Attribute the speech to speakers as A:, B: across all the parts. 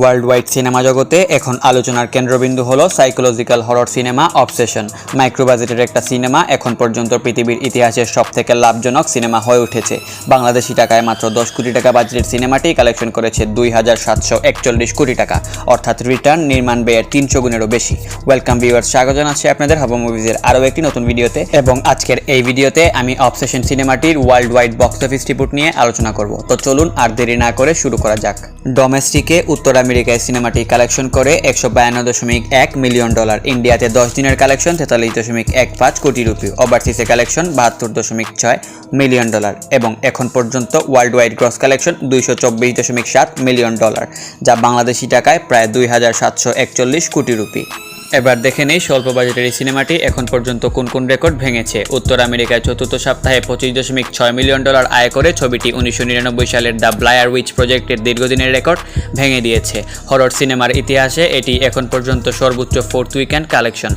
A: World wide cinema জগতে এখন আলোচনার কেন্দ্রবিন্দু হলো psychological horror cinema obsession. Micro বাজেটের একটা সিনেমা এখন পর্যন্ত পৃথিবীর ইতিহাসের সবথেকে লাভজনক সিনেমা হয়ে উঠেছে। বাংলাদেশি টাকায় মাত্র 10 কোটি টাকা বাজেটের সিনেমাটি কালেকশন করেছে 2741 কোটি টাকা, অর্থাৎ রিটার্ন নির্মাণ ব্যয়ের 300 গুণেরও বেশি। ওয়েলকাম ভিউয়ার্স, স্বাগত জানাচ্ছি আপনাদের হাবা মুভিজের আরও একটি নতুন ভিডিওতে। এবং আজকের এই ভিডিওতে আমি অবসেশন সিনেমাটির world wide box office report নিয়ে আলোচনা করব। তো চলুন আর দেরি না করে শুরু করা যাক। ডোমেস্টিকে উত্তর আমেরিকায় সিনেমাটি কালেকশন করে $152.1 মিলিয়ন, ইন্ডিয়াতে 10 দিনের কালেকশন 43.15 কোটি রুপি, ওভারসিসে কালেকশন $72.6 মিলিয়ন এবং এখন পর্যন্ত world wide gross collection $224.7 million, যা বাংলাদেশি টাকায় প্রায় 2741 কোটি রুপি। এবার দেখে নেই স্বল্প বাজেটের এই সিনেমাটি এখন পর্যন্ত কোন কোন রেকর্ড ভেঙেছে। উত্তর আমেরিকায় চতুর্থ সপ্তাহে $25.6 মিলিয়ন আয় করে ছবিটি 1999 সালের দ্য ব্লায়ার উইচ প্রজেক্টের দীর্ঘদিনের রেকর্ড ভেঙে দিয়েছে। হরর সিনেমার ইতিহাসে এটি এখন পর্যন্ত সর্বোচ্চ 4th উইকেন্ড কালেকশন।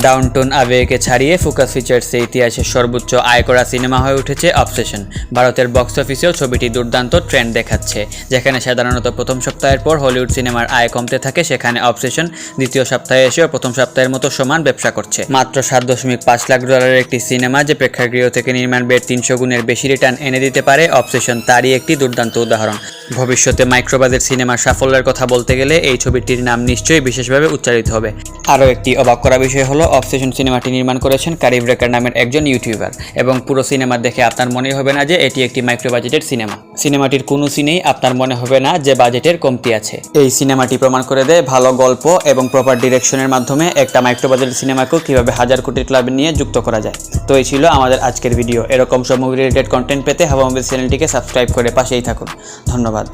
A: ডাউনটাউন আবেগকে ছাড়িয়ে ফোকাস ফিচার্সে ইতিহাসের সর্বোচ্চ আয় করা সিনেমা হয়ে উঠেছে অবসেশন। ভারতের বক্স অফিসেও ছবিটি দুর্দান্ত ট্রেন্ড দেখাচ্ছে। যেখানে সাধারণত প্রথম সপ্তাহের পর হলিউড সিনেমার আয় কমতে থাকে, সেখানে অবসেশন দ্বিতীয় সপ্তাহে এসেও প্রথম সপ্তাহের মতো সমান ব্যবসা করছে। মাত্র $7.5 লাখ একটি সিনেমা যে প্রেক্ষাগৃহ থেকে নির্মাণ ব্যয়ের 300 গুণের বেশি রিটার্ন এনে দিতে পারে, অবসেশন তারই একটি দুর্দান্ত উদাহরণ। ভবিষ্যতে মাইক্রোবাজেট সিনেমার সাফল্যের কথা বলতে গেলে এই ছবিটির নাম নিশ্চয়ই বিশেষভাবে উচ্চারিত হবে। আরও একটি অবাক করা বিষয় হলো অবসেশন সিনেমাটি নির্মাণ করেছেন কারিব রেকার নামের একজন ইউটিউবার, এবং পুরো সিনেমা দেখে আপনার মনে হবে না যে এটি একটি মাইক্রো বাজেটের সিনেমা। সিনেমাটির কোনো সিনেই আপনার মনে হবে না যে বাজেটের কমতি আছে। এই সিনেমাটি প্রমাণ করে দেয় ভালো গল্প এবং প্রপার ডিরেকশনের মাধ্যমে একটা মাইক্রো বাজেটের সিনেমাকেও কীভাবে হাজার কোটির ক্লাবে নিয়ে যুক্ত করা যায়। তো এই ছিল আমাদের আজকের ভিডিও। এরকম সব মুভি রিলেটেড কন্টেন্ট পেতে হাবা মুভিজ চ্যানেলটিকে সাবস্ক্রাইব করে পাশেই থাকুন। ধন্যবাদ।